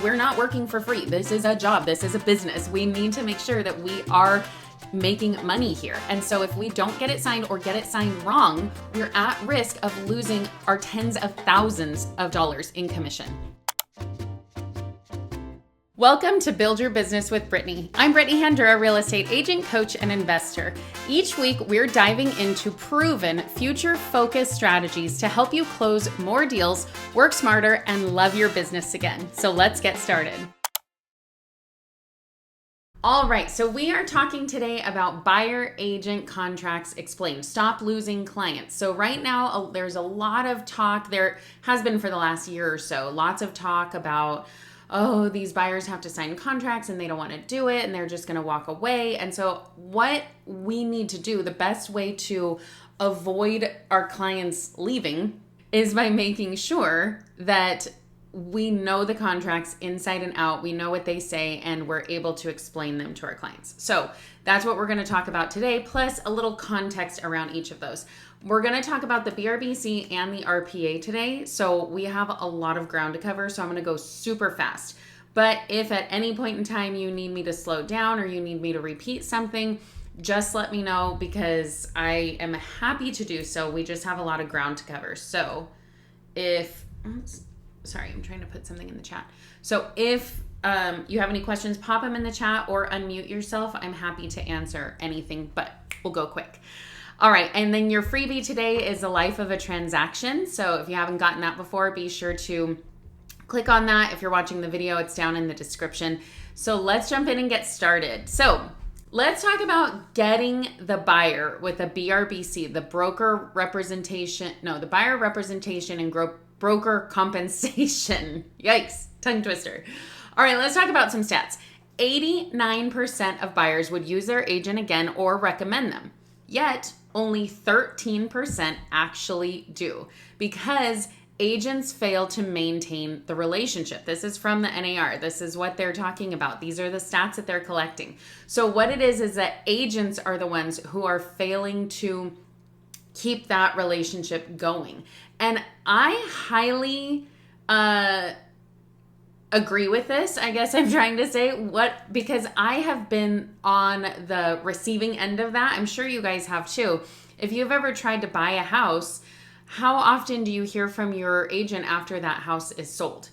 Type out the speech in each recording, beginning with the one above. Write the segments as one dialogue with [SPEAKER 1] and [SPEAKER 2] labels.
[SPEAKER 1] we're not working for free. This is a job. This is a business. We need to make sure that we are making money here. And so if we don't get it signed or get it signed wrong, we're at risk of losing our tens of thousands of dollars in commission. Welcome to Build Your Business with Brittany. I'm Brittany Handura, real estate agent, coach, and investor. Each week, we're diving into proven, future-focused strategies to help you close more deals, work smarter, and love your business again. So let's get started. All right, so we are talking today about buyer agent contracts explained. Stop losing clients. So right now, there's a lot of talk, there has been for the last year or so, lots of talk about, oh, these buyers have to sign contracts and they don't want to do it and they're just going to walk away. And so what we need to do, the best way to avoid our clients leaving is by making sure that we know the contracts inside and out, we know what they say, and we're able to explain them to our clients. So that's what we're going to talk about today, plus a little context around each of those. We're going to talk about the BRBC and the RPA today. So we have a lot of ground to cover, so I'm going to go super fast. But if at any point in time you need me to slow down or you need me to repeat something, just let me know because I am happy to do so. We just have a lot of ground to cover. So sorry, I'm trying to put something in the chat. So if you have any questions, pop them in the chat or unmute yourself. I'm happy to answer anything, but we'll go quick. All right, and then your freebie today is the life of a transaction. So if you haven't gotten that before, be sure to click on that. If you're watching the video, it's down in the description. So let's jump in and get started. So let's talk about getting the buyer with a BRBC, the buyer representation and broker compensation. Yikes, tongue twister. All right, let's talk about some stats. 89% of buyers would use their agent again or recommend them. Yet only 13% actually do because agents fail to maintain the relationship. This is from the NAR. This is what they're talking about. These are the stats that they're collecting. So what it is that agents are the ones who are failing to keep that relationship going. And I highly agree with this, I guess I'm trying to say, because I have been on the receiving end of that. I'm sure you guys have too. If you've ever tried to buy a house, how often do you hear from your agent after that house is sold?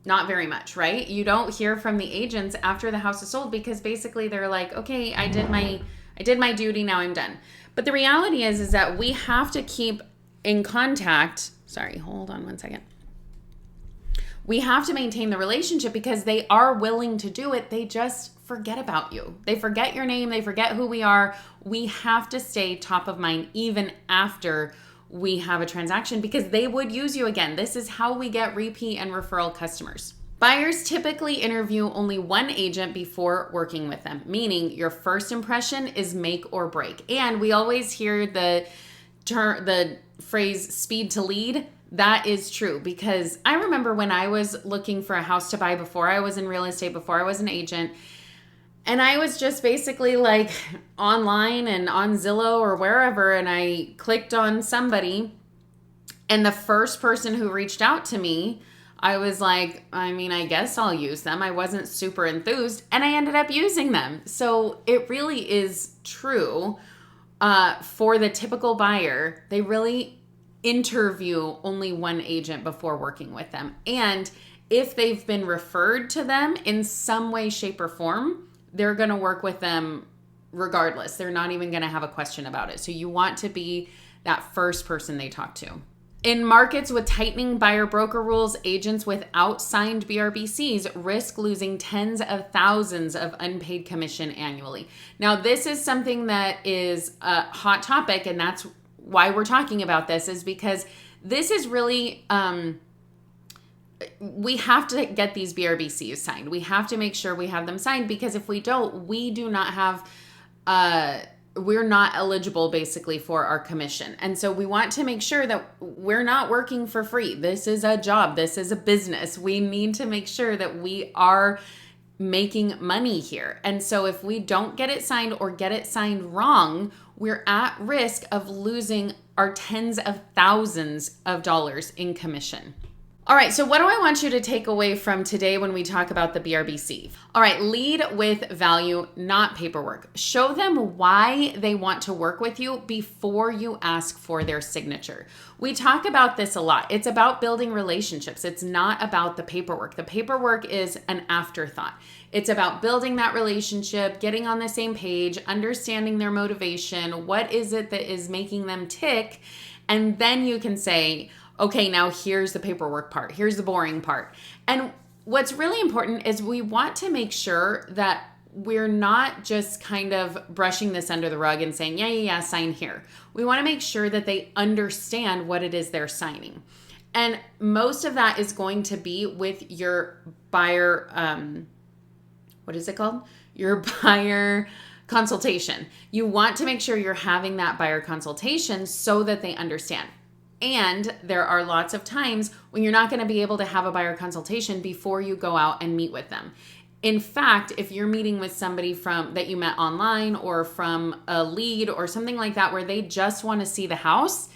[SPEAKER 1] Not very much, right? You don't hear from the agents after the house is sold because basically they're like, okay, I did my duty, now I'm done. But the reality is that we have to keep in contact. Sorry, hold on one second. We have to maintain the relationship because they are willing to do it. They just forget about you. They forget your name. They forget who we are. We have to stay top of mind even after we have a transaction because they would use you again. This is how we get repeat and referral customers. Buyers typically interview only one agent before working with them, meaning your first impression is make or break. And we always hear the phrase speed to lead. That is true because I remember when I was looking for a house to buy before I was in real estate, before I was an agent, and I was just basically like online and on Zillow or wherever, and I clicked on somebody, and the first person who reached out to me, I was like, I guess I'll use them. I wasn't super enthused, and I ended up using them. So it really is true for the typical buyer. They really interview only one agent before working with them. And if they've been referred to them in some way, shape, or form, they're going to work with them regardless. They're not even going to have a question about it. So you want to be that first person they talk to. In markets with tightening buyer broker rules, agents without signed BRBCs risk losing tens of thousands of unpaid commission annually. Now, this is something that is a hot topic, and that's why we're talking about this, is because this is really, we have to get these BRBCs signed. We have to make sure we have them signed because if we don't, we do not have, we're not eligible basically for our commission. And so we want to make sure that we're not working for free. This is a job. This is a business. We need to make sure that we are making money here. And so if we don't get it signed or get it signed wrong, we're at risk of losing our tens of thousands of dollars in commission. All right, so what do I want you to take away from today when we talk about the BRBC? All right, lead with value, not paperwork. Show them why they want to work with you before you ask for their signature. We talk about this a lot. It's about building relationships. It's not about the paperwork. The paperwork is an afterthought. It's about building that relationship, getting on the same page, understanding their motivation. What is it that is making them tick? And then you can say, okay, now here's the paperwork part. Here's the boring part. And what's really important is we want to make sure that we're not just kind of brushing this under the rug and saying, yeah, sign here. We want to make sure that they understand what it is they're signing. And most of that is going to be with your buyer, what is it called? Your buyer consultation. You want to make sure you're having that buyer consultation so that they understand. And there are lots of times when you're not going to be able to have a buyer consultation before you go out and meet with them. In fact, if you're meeting with somebody that you met online or from a lead or something like that where they just want to see the house,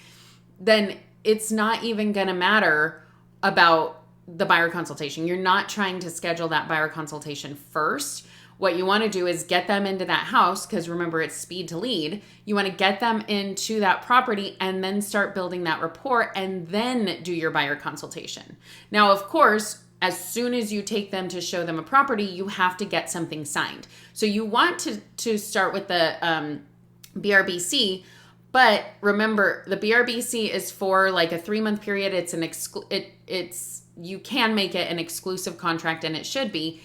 [SPEAKER 1] then it's not even going to matter about the buyer consultation. You're not trying to schedule that buyer consultation first. What you want to do is get them into that house, because remember, it's speed to lead. You want to get them into that property and then start building that rapport and then do your buyer consultation. Now, of course, as soon as you take them to show them a property, you have to get something signed. So you want to start with the BRBC, but remember, the BRBC is for like a 3-month period. You can make it an exclusive contract, and it should be.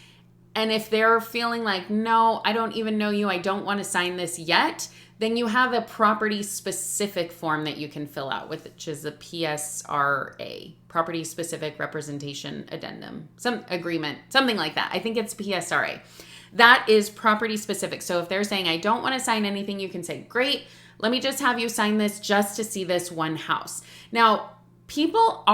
[SPEAKER 1] And if they're feeling like, no, I don't even know you, I don't want to sign this yet, then you have a property specific form that you can fill out, which is a PSRA, property specific representation addendum, some agreement, something like that. I think it's PSRA. That is property specific. So if they're saying, I don't want to sign anything, you can say, great, let me just have you sign this just to see this one house. Now, people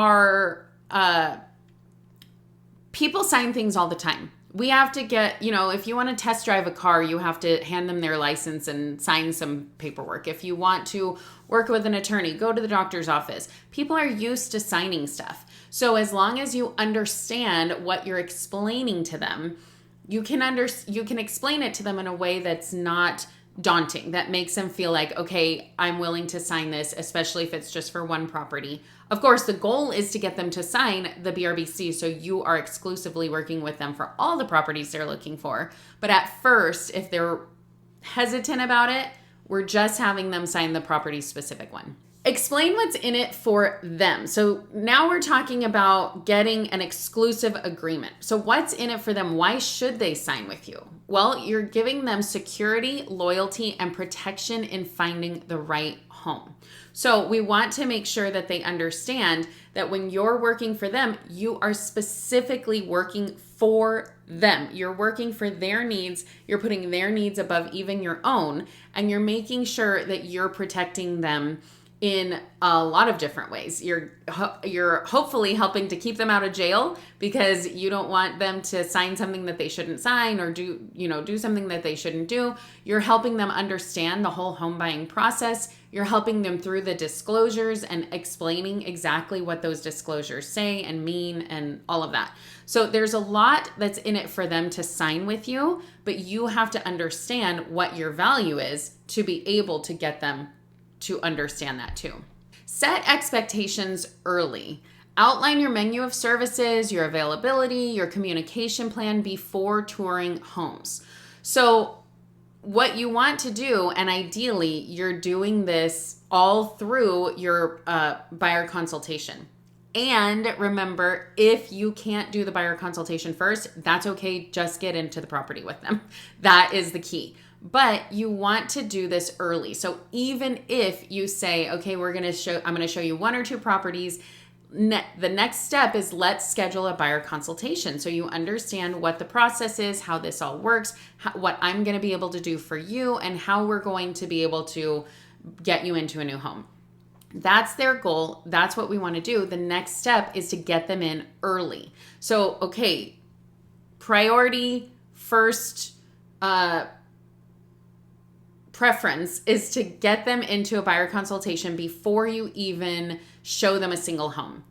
[SPEAKER 1] sign things all the time. We have to get, if you want to test drive a car, you have to hand them their license and sign some paperwork. If you want to work with an attorney, go to the doctor's office. People are used to signing stuff. So as long as you understand what you're explaining to them, you can explain it to them in a way that's not daunting, that makes them feel like, okay, I'm willing to sign this, especially if it's just for one property. Of course, the goal is to get them to sign the BRBC, so you are exclusively working with them for all the properties they're looking for. But at first, if they're hesitant about it, we're just having them sign the property specific one. Explain what's in it for them. So now we're talking about getting an exclusive agreement. So what's in it for them? Why should they sign with you? Well, you're giving them security, loyalty, and protection in finding the right home. So we want to make sure that they understand that when you're working for them, you are specifically working for them. You're working for their needs. You're putting their needs above even your own, and you're making sure that you're protecting them in a lot of different ways. You're hopefully helping to keep them out of jail, because you don't want them to sign something that they shouldn't sign or do something that they shouldn't do. You're helping them understand the whole home buying process. You're helping them through the disclosures and explaining exactly what those disclosures say and mean and all of that. So there's a lot that's in it for them to sign with you, but you have to understand what your value is to be able to get them to understand that too. Set expectations early. Outline your menu of services, your availability, your communication plan before touring homes. So what you want to do, and ideally you're doing this all through your buyer consultation. And remember, if you can't do the buyer consultation first, that's okay. Just get into the property with them. That is the key. But you want to do this early. So even if you say, okay, I'm going to show you 1 or 2 properties, the next step is let's schedule a buyer consultation. So you understand what the process is, how this all works, what I'm going to be able to do for you, and how we're going to be able to get you into a new home. That's their goal. That's what we want to do. The next step is to get them in early. So, okay, priority first, preference is to get them into a buyer consultation before you even show them a single home.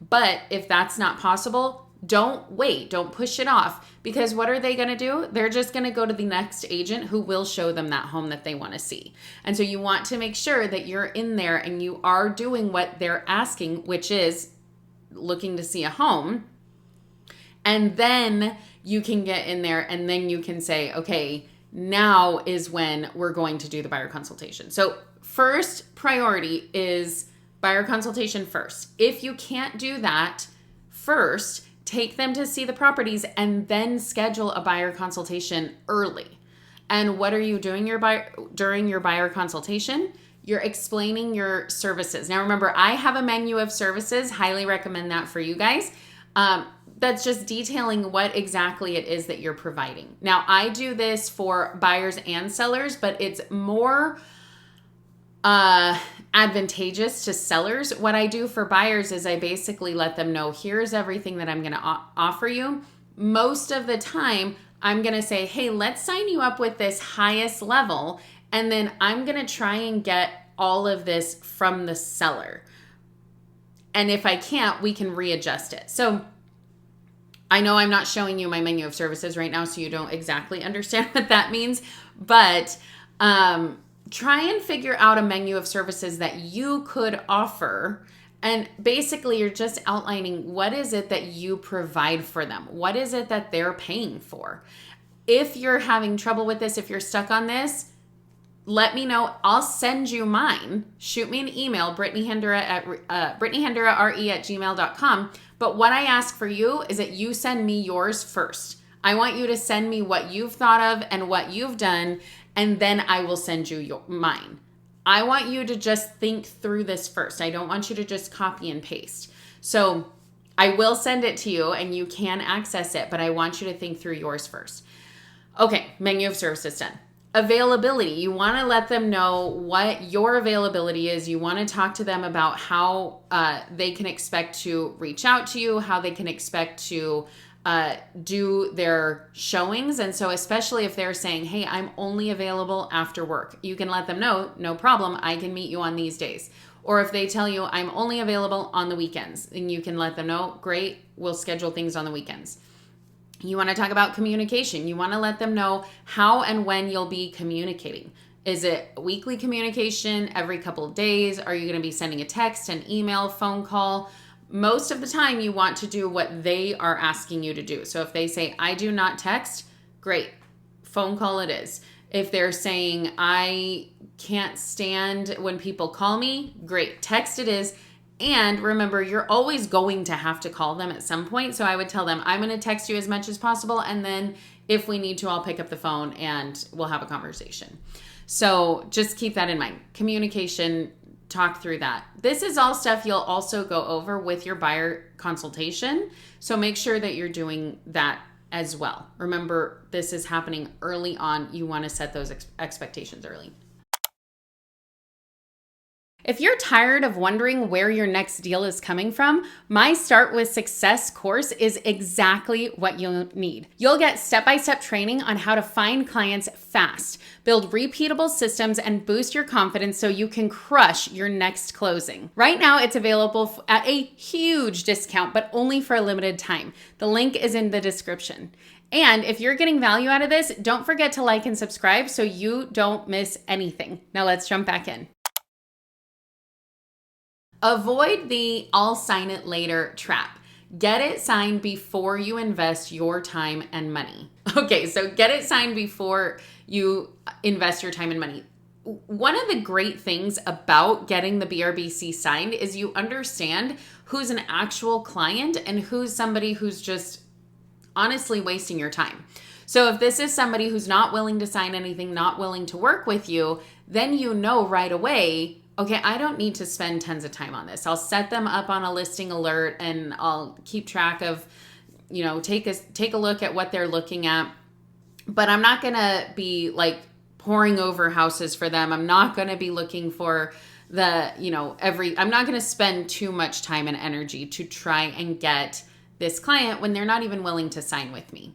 [SPEAKER 1] But if that's not possible, don't wait. Don't push it off, because what are they going to do? They're just going to go to the next agent who will show them that home that they want to see. And so you want to make sure that you're in there and you are doing what they're asking, which is looking to see a home. And then you can get in there and then you can say, okay, now is when we're going to do the buyer consultation. So first priority is buyer consultation first. If you can't do that first, take them to see the properties and then schedule a buyer consultation early. And what are you doing during your buyer consultation? You're explaining your services. Now remember, I have a menu of services. Highly recommend that for you guys. That's just detailing what exactly it is that you're providing. Now, I do this for buyers and sellers, but it's more advantageous to sellers. What I do for buyers is I basically let them know, here's everything that I'm going to offer you. Most of the time, I'm going to say, hey, let's sign you up with this highest level. And then I'm going to try and get all of this from the seller. And if I can't, we can readjust it. So I know I'm not showing you my menu of services right now, so you don't exactly understand what that means, but try and figure out a menu of services that you could offer. And basically, you're just outlining what is it that you provide for them? What is it that they're paying for? If you're having trouble with this, if you're stuck on this, let me know. I'll send you mine. Shoot me an email, Brittany Handura at brittanyhandura@gmail.com. But what I ask for you is that you send me yours first. I want you to send me what you've thought of and what you've done, and then I will send you mine. I want you to just think through this first. I don't want you to just copy and paste. So I will send it to you and you can access it, but I want you to think through yours first. Okay, menu of services done. Availability. You want to let them know what your availability is. You want to talk to them about how they can expect to reach out to you, how they can expect to do their showings. And so especially if they're saying, hey, I'm only available after work, you can let them know, no problem, I can meet you on these days. Or if they tell you, I'm only available on the weekends, then you can let them know, great, we'll schedule things on the weekends. You want to talk about communication. You want to let them know how and when you'll be communicating. Is it weekly communication, every couple of days? Are you going to be sending a text, an email, phone call? Most of the time, you want to do what they are asking you to do. So if they say, I do not text, great. Phone call it is. If they're saying, I can't stand when people call me, great. Text it is. And remember, you're always going to have to call them at some point. So I would tell them, I'm going to text you as much as possible. And then if we need to, I'll pick up the phone and we'll have a conversation. So just keep that in mind. Communication, talk through that. This is all stuff you'll also go over with your buyer consultation. So make sure that you're doing that as well. Remember, this is happening early on. You want to set those expectations early. If you're tired of wondering where your next deal is coming from, my Start with Success course is exactly what you'll need. You'll get step-by-step training on how to find clients fast, build repeatable systems, and boost your confidence so you can crush your next closing. Right now, it's available at a huge discount, but only for a limited time. The link is in the description. And if you're getting value out of this, don't forget to like and subscribe so you don't miss anything. Now let's jump back in. Avoid the I'll sign it later trap. Get it signed before you invest your time and money. Okay, so get it signed before you invest your time and money. One of the great things about getting the BRBC signed is you understand who's an actual client and who's somebody who's just honestly wasting your time. So if this is somebody who's not willing to sign anything, not willing to work with you, then you know right away, okay, I don't need to spend tons of time on this. I'll set them up on a listing alert and I'll keep track of, take a look at what they're looking at. But I'm not going to be like pouring over houses for them. I'm not going to be looking for I'm not going to spend too much time and energy to try and get this client when they're not even willing to sign with me.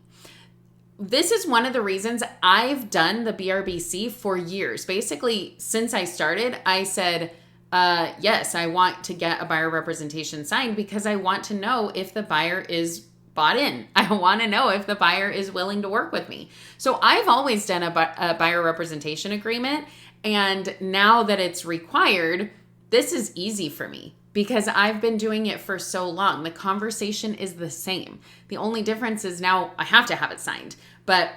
[SPEAKER 1] This is one of the reasons I've done the BRBC for years. Basically, since I started, I said, yes, I want to get a buyer representation signed because I want to know if the buyer is bought in. I want to know if the buyer is willing to work with me. So I've always done a buyer representation agreement. And now that it's required, this is easy for me because I've been doing it for so long. The conversation is the same. The only difference is now I have to have it signed. But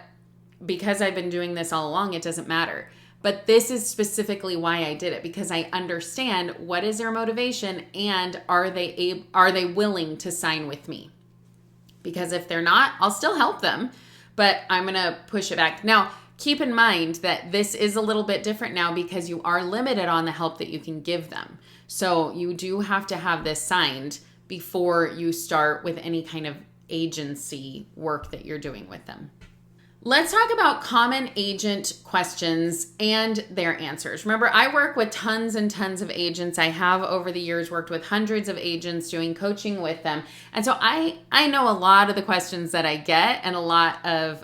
[SPEAKER 1] because I've been doing this all along, it doesn't matter. But this is specifically why I did it, because I understand what is their motivation and are they willing to sign with me? Because if they're not, I'll still help them, but I'm going to push it back. Now, keep in mind that this is a little bit different now because you are limited on the help that you can give them. So you do have to have this signed before you start with any kind of agency work that you're doing with them. Let's talk about common agent questions and their answers. Remember, I work with tons and tons of agents. I have over the years worked with hundreds of agents doing coaching with them. And so I know a lot of the questions that I get and a lot of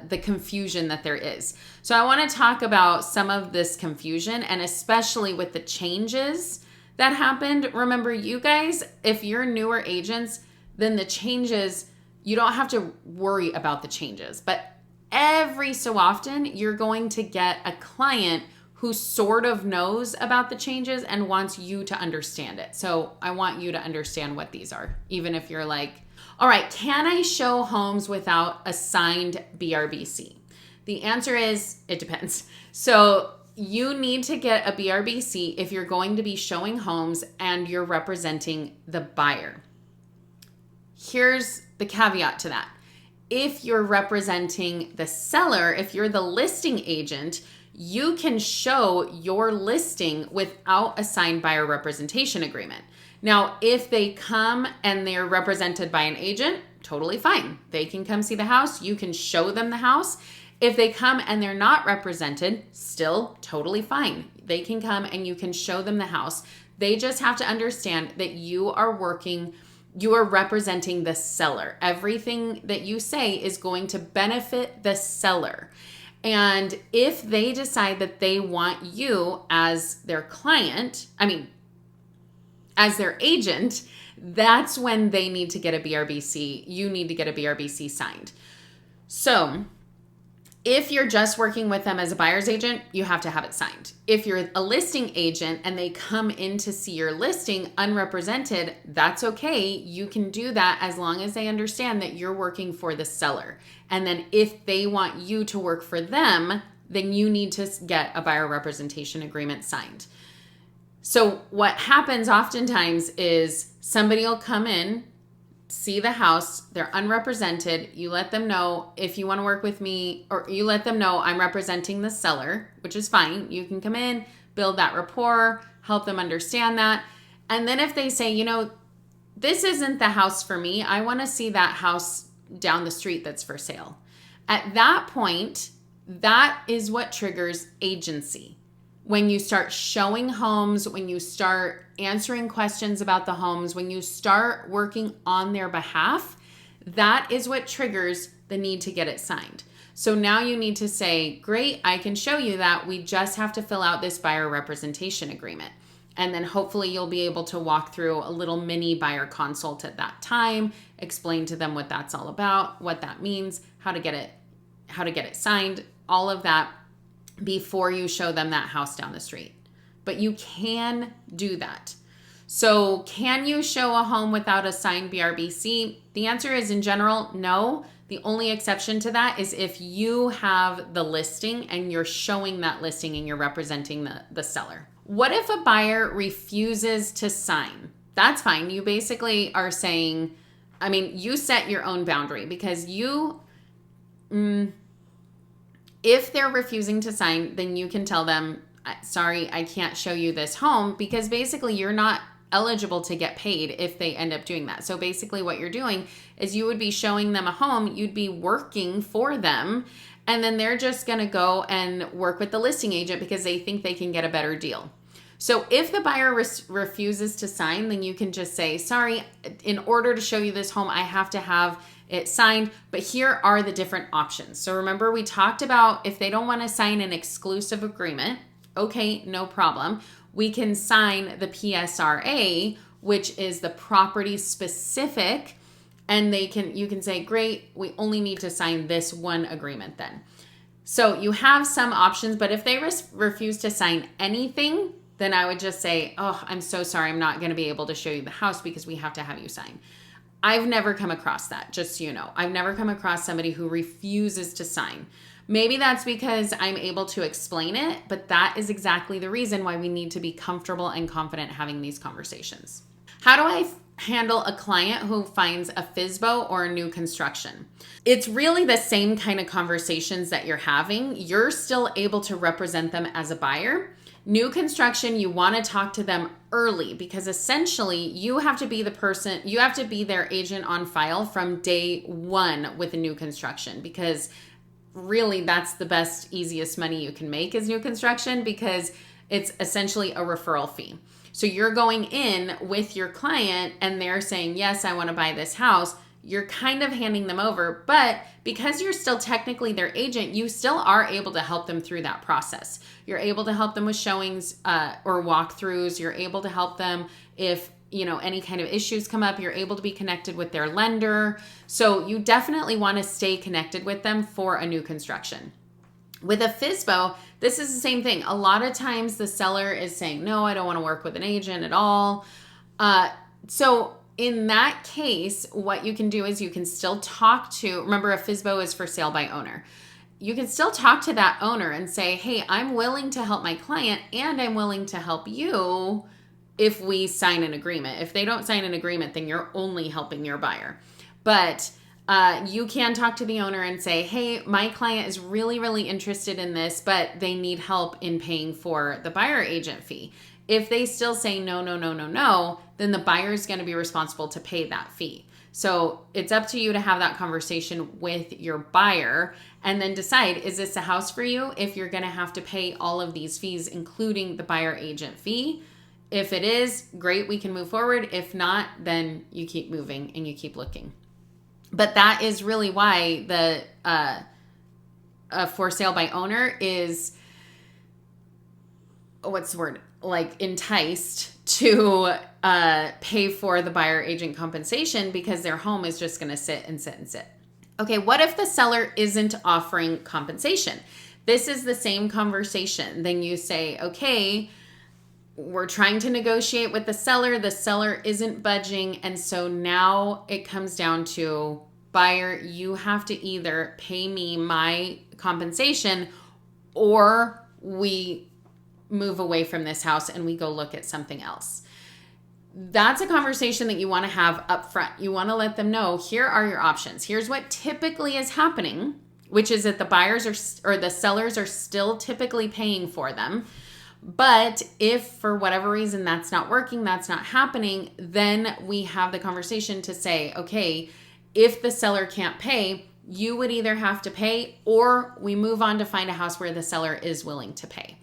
[SPEAKER 1] the confusion that there is. So I want to talk about some of this confusion, and especially with the changes that happened. Remember, you guys, if you're newer agents, then the changes, you don't have to worry about the changes. But every so often, you're going to get a client who sort of knows about the changes and wants you to understand it. So I want you to understand what these are, even if you're like, all right, can I show homes without a signed BRBC? The answer is, it depends. So you need to get a BRBC if you're going to be showing homes and you're representing the buyer. Here's the caveat to that. If you're representing the seller, if you're the listing agent, you can show your listing without a signed buyer representation agreement. Now, if they come and they're represented by an agent, totally fine. They can come see the house. You can show them the house. If they come and they're not represented, still totally fine. They can come and you can show them the house. They just have to understand that you are representing the seller. Everything that you say is going to benefit the seller. And if they decide that they want you as their client, as their agent, that's when they need to get a BRBC. You need to get a BRBC signed. So if you're just working with them as a buyer's agent, you have to have it signed. If you're a listing agent and they come in to see your listing unrepresented, that's okay. You can do that as long as they understand that you're working for the seller. And then if they want you to work for them, then you need to get a buyer representation agreement signed. So what happens oftentimes is somebody will come in, see the house, they're unrepresented, you let them know if you want to work with me, or you let them know I'm representing the seller, which is fine. You can come in, build that rapport, help them understand that. And then if they say, this isn't the house for me, I want to see that house down the street that's for sale. At that point, that is what triggers agency. When you start showing homes, when you start answering questions about the homes, when you start working on their behalf, that is what triggers the need to get it signed. So now you need to say, great, I can show you that. We just have to fill out this buyer representation agreement. And then hopefully you'll be able to walk through a little mini buyer consult at that time, explain to them what that's all about, what that means, how to get it signed, all of that before you show them that house down the street. But you can do that. So can you show a home without a signed BRBC? The answer is in general, no. The only exception to that is if you have the listing and you're showing that listing and you're representing the seller. What if a buyer refuses to sign? That's fine. You basically are saying, you set your own boundary because if they're refusing to sign, then you can tell them, sorry, I can't show you this home, because basically you're not eligible to get paid if they end up doing that. So basically what you're doing is you would be showing them a home, you'd be working for them, and then they're just going to go and work with the listing agent because they think they can get a better deal. So if the buyer refuses to sign, then you can just say, sorry, in order to show you this home, I have to have it signed, but here are the different options. So remember, we talked about if they don't want to sign an exclusive agreement, okay, no problem. we can sign the PSRA, which is the property specific, and you can say, great, we only need to sign this one agreement then. So you have some options, but if they refuse to sign anything, then I would just say, oh, I'm so sorry, I'm not going to be able to show you the house because we have to have you sign. I've never come across that, just so you know. I've never come across somebody who refuses to sign. Maybe that's because I'm able to explain it, but that is exactly the reason why we need to be comfortable and confident having these conversations. How do I handle a client who finds a FSBO or a new construction? It's really the same kind of conversations that you're having. You're still able to represent them as a buyer. New construction, you want to talk to them early because essentially you have to be their agent on file from day one with a new construction, because really that's the best, easiest money you can make is new construction, because it's essentially a referral fee. So you're going in with your client and they're saying, yes, I want to buy this house. You're kind of handing them over, but because you're still technically their agent, you still are able to help them through that process. You're able to help them with showings or walkthroughs. You're able to help them if any kind of issues come up. You're able to be connected with their lender. So you definitely want to stay connected with them for a new construction. With a FSBO, this is the same thing. A lot of times the seller is saying, no, I don't want to work with an agent at all. So in that case, what you can do is you can still talk to, remember a FSBO is for sale by owner. You can still talk to that owner and say, hey, I'm willing to help my client and I'm willing to help you if we sign an agreement. If they don't sign an agreement, then you're only helping your buyer. But you can talk to the owner and say, hey, my client is really, really interested in this, but they need help in paying for the buyer agent fee. If they still say no, then the buyer is going to be responsible to pay that fee. So it's up to you to have that conversation with your buyer and then decide, is this a house for you? If you're going to have to pay all of these fees, including the buyer agent fee. If it is, great, we can move forward. If not, then you keep moving and you keep looking. But that is really why the for sale by owner is, what's the word? Like enticed to pay for the buyer agent compensation, because their home is just going to sit and sit and sit. Okay, what if the seller isn't offering compensation? This is the same conversation. Then you say, okay, we're trying to negotiate with the seller isn't budging, and so now it comes down to, buyer, you have to either pay me my compensation or we move away from this house and we go look at something else. That's a conversation that you want to have up front. You want to let them know, here are your options. Here's what typically is happening, which is that the buyers or the sellers are still typically paying for them. But if for whatever reason that's not working, that's not happening, then we have the conversation to say, okay, if the seller can't pay, you would either have to pay or we move on to find a house where the seller is willing to pay.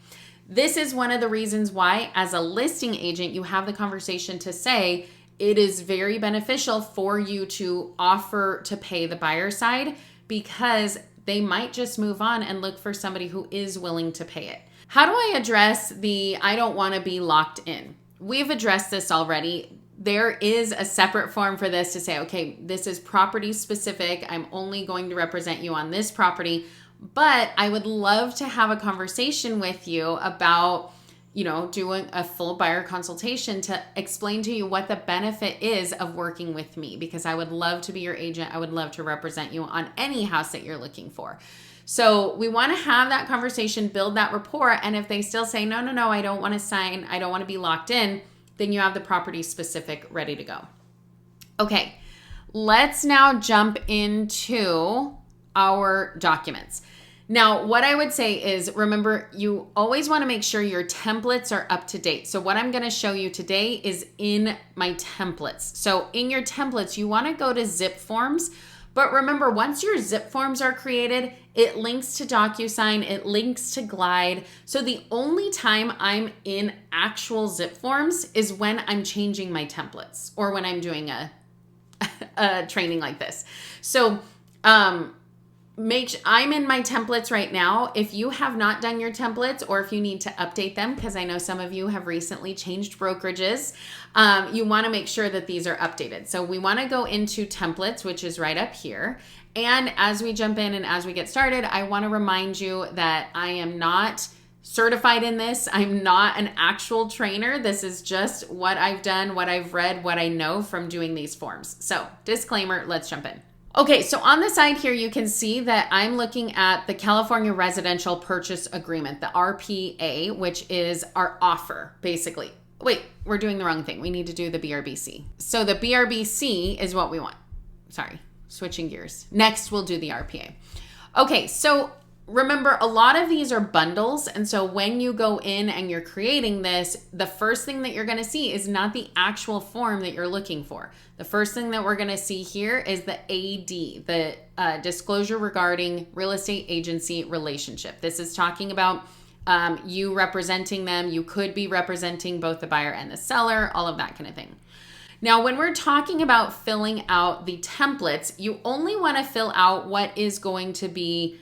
[SPEAKER 1] This is one of the reasons why, as a listing agent, you have the conversation to say it is very beneficial for you to offer to pay the buyer side, because they might just move on and look for somebody who is willing to pay it. How do I address the I don't want to be locked in? We've addressed this already. There is a separate form for this to say, okay, this is property specific. I'm only going to represent you on this property, but I would love to have a conversation with you about, doing a full buyer consultation to explain to you what the benefit is of working with me, because I would love to be your agent. I would love to represent you on any house that you're looking for. So we want to have that conversation, build that rapport. And if they still say, no, I don't want to sign, I don't want to be locked in, then you have the property specific ready to go. Okay, let's now jump into our documents. Now, what I would say is, remember, you always want to make sure your templates are up to date. So what I'm going to show you today is in my templates. So in your templates, you want to go to zip forms. But remember, once your zip forms are created, it links to DocuSign, it links to Glide. So the only time I'm in actual zip forms is when I'm changing my templates or when I'm doing a training like this. So I'm in my templates right now. If you have not done your templates, or if you need to update them, because I know some of you have recently changed brokerages, you want to make sure that these are updated. So we want to go into templates, which is right up here. And as we jump in and as we get started, I want to remind you that I am not certified in this. I'm not an actual trainer. This is just what I've done, what I've read, what I know from doing these forms. So disclaimer, let's jump in. Okay, so on the side here, you can see that I'm looking at the California Residential Purchase Agreement, the RPA, which is our offer, basically. Wait, we're doing the wrong thing. We need to do the BRBC. So the BRBC is what we want. Sorry, switching gears. Next, we'll do the RPA. Okay, so remember, a lot of these are bundles. And so when you go in and you're creating this, the first thing that you're going to see is not the actual form that you're looking for. The first thing that we're going to see here is the AD, the disclosure regarding real estate agency relationship. This is talking about you representing them. You could be representing both the buyer and the seller, all of that kind of thing. Now, when we're talking about filling out the templates, you only want to fill out what is going to be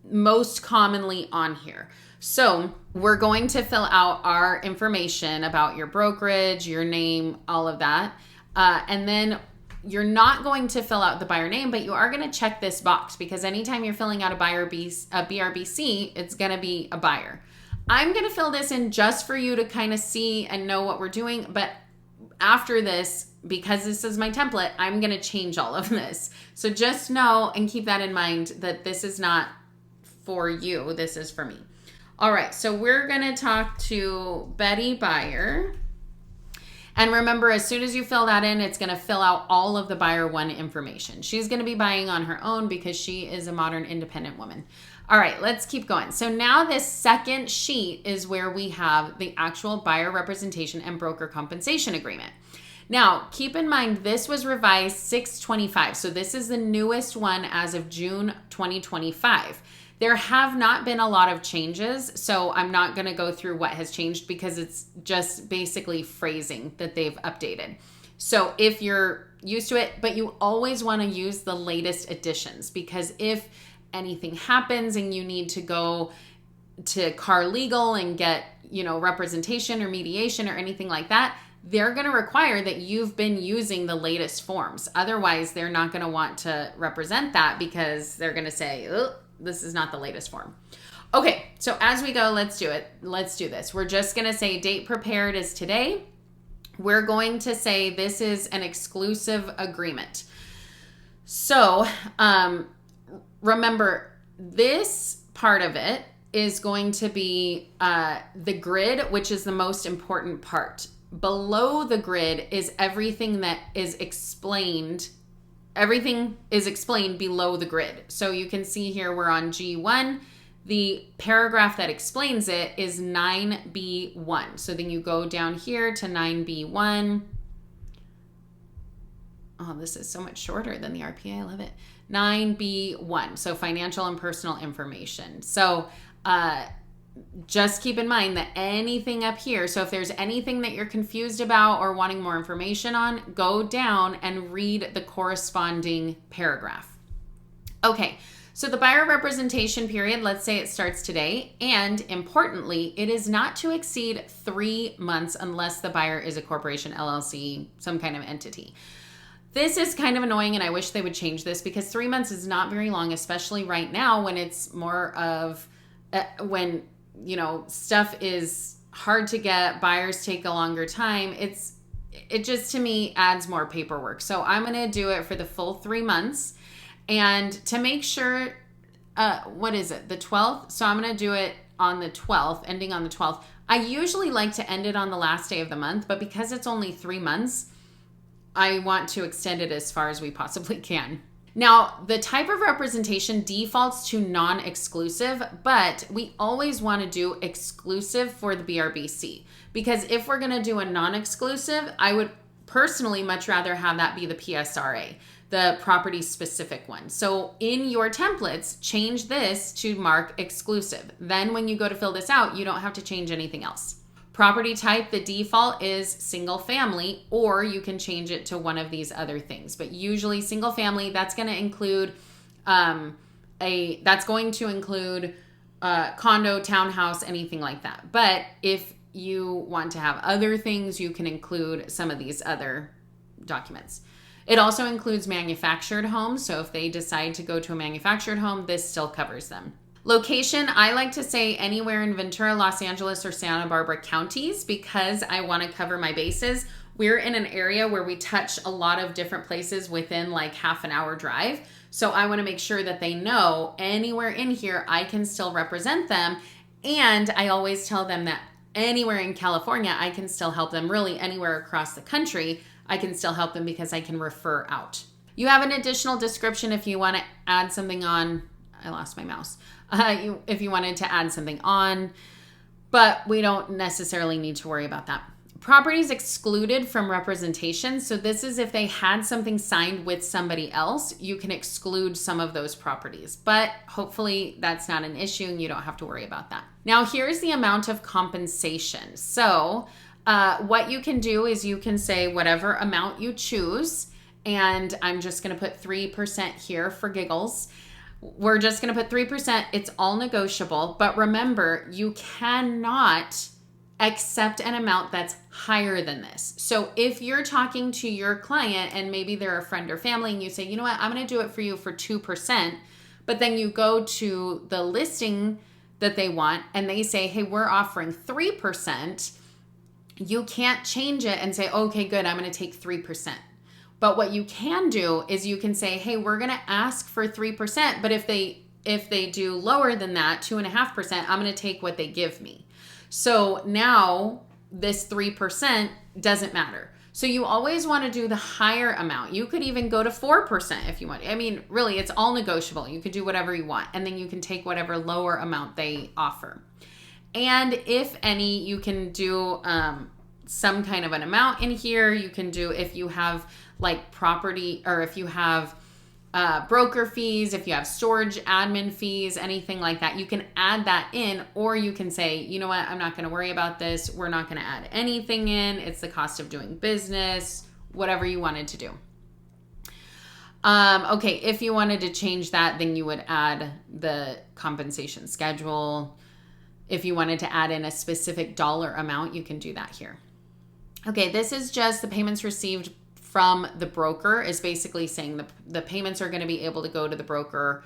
[SPEAKER 1] most commonly on here. So we're going to fill out our information about your brokerage, your name, all of that. And then you're not going to fill out the buyer name, but you are going to check this box, because anytime you're filling out a BRBC, it's going to be a buyer. I'm going to fill this in just for you to kind of see and know what we're doing. But after this, because this is my template, I'm going to change all of this. So just know and keep that in mind that this is not for you. This is for me. All right. So we're going to talk to Betty Buyer. And remember, as soon as you fill that in, it's going to fill out all of the buyer one information. She's going to be buying on her own because she is a modern independent woman. All right, let's keep going. So now this second sheet is where we have the actual buyer representation and broker compensation agreement. Now, keep in mind, this was revised 6/25. So this is the newest one as of June 2025. There have not been a lot of changes, so I'm not going to go through what has changed because it's just basically phrasing that they've updated. So if you're used to it, but you always want to use the latest additions, because if anything happens and you need to go to car legal and get, representation or mediation or anything like that, they're going to require that you've been using the latest forms. Otherwise, they're not going to want to represent that because they're going to say, oh, this is not the latest form. Okay, so as we go, let's do it. Let's do this. We're just going to say date prepared is today. We're going to say this is an exclusive agreement. So remember, this part of it is going to be the grid, which is the most important part. Below the grid is everything that is explained. Everything is explained below the grid. So you can see here we're on G1. The paragraph that explains it is 9B1. So then you go down here to 9B1. Oh, this is so much shorter than the RPA. I love it. 9B1. So financial and personal information. So just keep in mind that anything up here, so if there's anything that you're confused about or wanting more information on, go down and read the corresponding paragraph. Okay, so the buyer representation period, let's say it starts today, and importantly, it is not to exceed 3 months unless the buyer is a corporation, LLC, some kind of entity. This is kind of annoying, and I wish they would change this, because 3 months is not very long, especially right now when it's more of when stuff is hard to get, buyers take a longer time. It just, to me, adds more paperwork. So I'm going to do it for the full 3 months. And to make sure, what is it? The 12th? So I'm going to do it on the 12th, ending on the 12th. I usually like to end it on the last day of the month, but because it's only 3 months, I want to extend it as far as we possibly can. Now, the type of representation defaults to non-exclusive, but we always want to do exclusive for the BRBC, because if we're going to do a non-exclusive, I would personally much rather have that be the PSRA, the property specific one. So in your templates, change this to mark exclusive. Then when you go to fill this out, you don't have to change anything else. Property type, the default is single family, or you can change it to one of these other things. But usually single family, that's going to include that's going to include condo, townhouse, anything like that. But if you want to have other things, you can include some of these other documents. It also includes manufactured homes. So if they decide to go to a manufactured home, this still covers them. Location, I like to say anywhere in Ventura, Los Angeles, or Santa Barbara counties because I want to cover my bases. We're in an area where we touch a lot of different places within like half an hour drive. So I want to make sure that they know anywhere in here I can still represent them. And I always tell them that anywhere in California, I can still help them. Really anywhere across the country, I can still help them because I can refer out. You have an additional description if you want to add something on. I lost my mouse. If you wanted to add something on, but we don't necessarily need to worry about that. Properties excluded from representation. So this is if they had something signed with somebody else, you can exclude some of those properties, but hopefully that's not an issue and you don't have to worry about that. Now here's the amount of compensation. So what you can do is you can say whatever amount you choose, and I'm just going to put 3% here for giggles. We're just going to put 3%. It's all negotiable, but remember, you cannot accept an amount that's higher than this. So if you're talking to your client and maybe they're a friend or family and you say, you know what, I'm going to do it for you for 2%, but then you go to the listing that they want and they say, hey, we're offering 3%, you can't change it and say, okay, good, I'm going to take 3%. But what you can do is you can say, hey, we're going to ask for 3%, but if they do lower than that, 2.5%, I'm going to take what they give me. So now this 3% doesn't matter. So you always want to do the higher amount. You could even go to 4% if you want. I mean, really, it's all negotiable. You could do whatever you want, and then you can take whatever lower amount they offer. And if any, you can do some kind of an amount in here. You can do if you have like property, or if you have broker fees, if you have storage admin fees, anything like that, you can add that in, or you can say, you know what, I'm not going to worry about this. We're not going to add anything in. It's the cost of doing business, whatever you wanted to do. Okay, if you wanted to change that, then you would add the compensation schedule. If you wanted to add in a specific dollar amount, you can do that here. Okay, this is just the payments received from the broker, is basically saying the payments are going to be able to go to the broker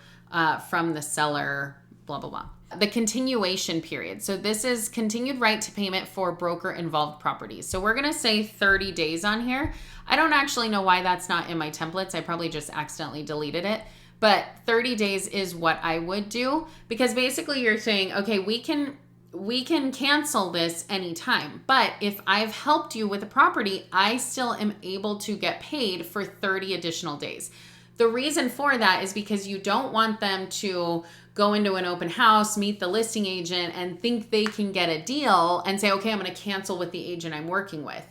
[SPEAKER 1] from the seller, blah, blah, blah. The continuation period. So this is continued right to payment for broker involved properties. So we're going to say 30 days on here. I don't actually know why that's not in my templates. I probably just accidentally deleted it. But 30 days is what I would do, because basically you're saying, okay, we can cancel this anytime, but if I've helped you with a property, I still am able to get paid for 30 additional days. The reason for that is because you don't want them to go into an open house, meet the listing agent, and think they can get a deal and say, okay, I'm going to cancel with the agent I'm working with.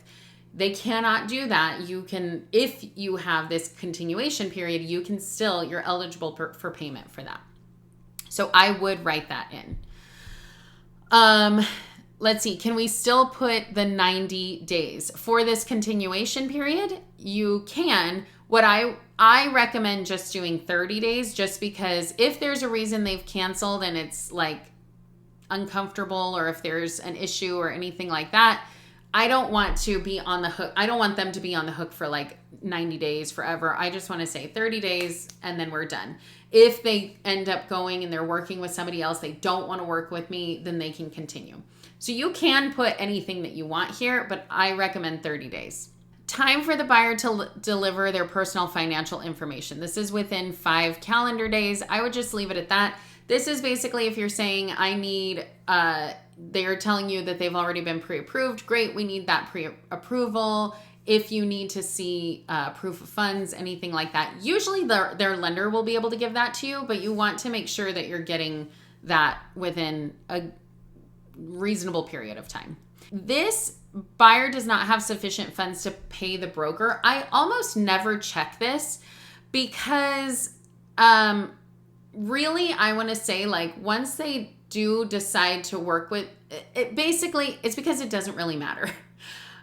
[SPEAKER 1] They cannot do that. You can, if you have this continuation period, you can still, you're eligible for payment for that. So I would write that in. Let's see, can we still put the 90 days for this continuation period? You can. What I recommend just doing 30 days, just because if there's a reason they've canceled and it's like uncomfortable, or if there's an issue or anything like that, I don't want to be on the hook. I don't want them to be on the hook for like 90 days forever. I just want to say 30 days and then we're done. If they end up going and they're working with somebody else, they don't want to work with me, then they can continue. So you can put anything that you want here, but I recommend 30 days. Time for the buyer to deliver their personal financial information. This is within 5 calendar days. I would just leave it at that. This is basically if you're saying I need, they're telling you that they've already been pre-approved. Great, we need that pre-approval. If you need to see proof of funds, anything like that, usually their lender will be able to give that to you, but you want to make sure that you're getting that within a reasonable period of time. This buyer does not have sufficient funds to pay the broker. I almost never check this because really I want to say, like, once they do decide to work with it, basically it's because it doesn't really matter.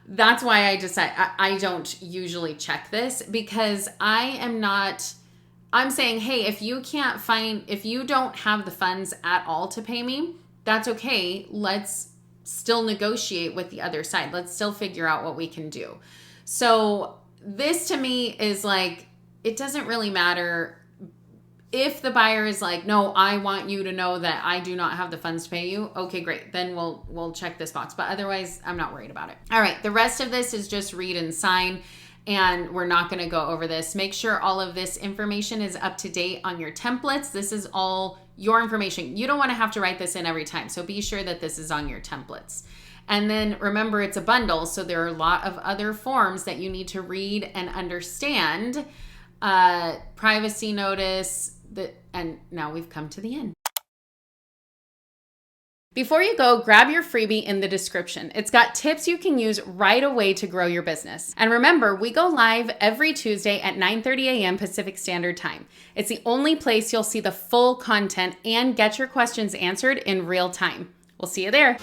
[SPEAKER 1] That's why I don't usually check this, because I am not I'm saying, hey, if you don't have the funds at all to pay me, that's okay. Let's still negotiate with the other side. Let's still figure out what we can do. So this to me is like, it doesn't really matter if the buyer is like, no, I want you to know that I do not have the funds to pay you. Okay, great. Then we'll check this box. But otherwise, I'm not worried about it. All right. The rest of this is just read and sign. And we're not going to go over this. Make sure all of this information is up to date on your templates. This is all your information. You don't want to have to write this in every time. So be sure that this is on your templates. And then remember, it's a bundle. So there are a lot of other forms that you need to read and understand. Privacy notice. And now we've come to the end. Before you go, grab your freebie in the description. It's got tips you can use right away to grow your business. And remember, we go live every Tuesday at 9:30 a.m. Pacific Standard Time. It's the only place you'll see the full content and get your questions answered in real time. We'll see you there.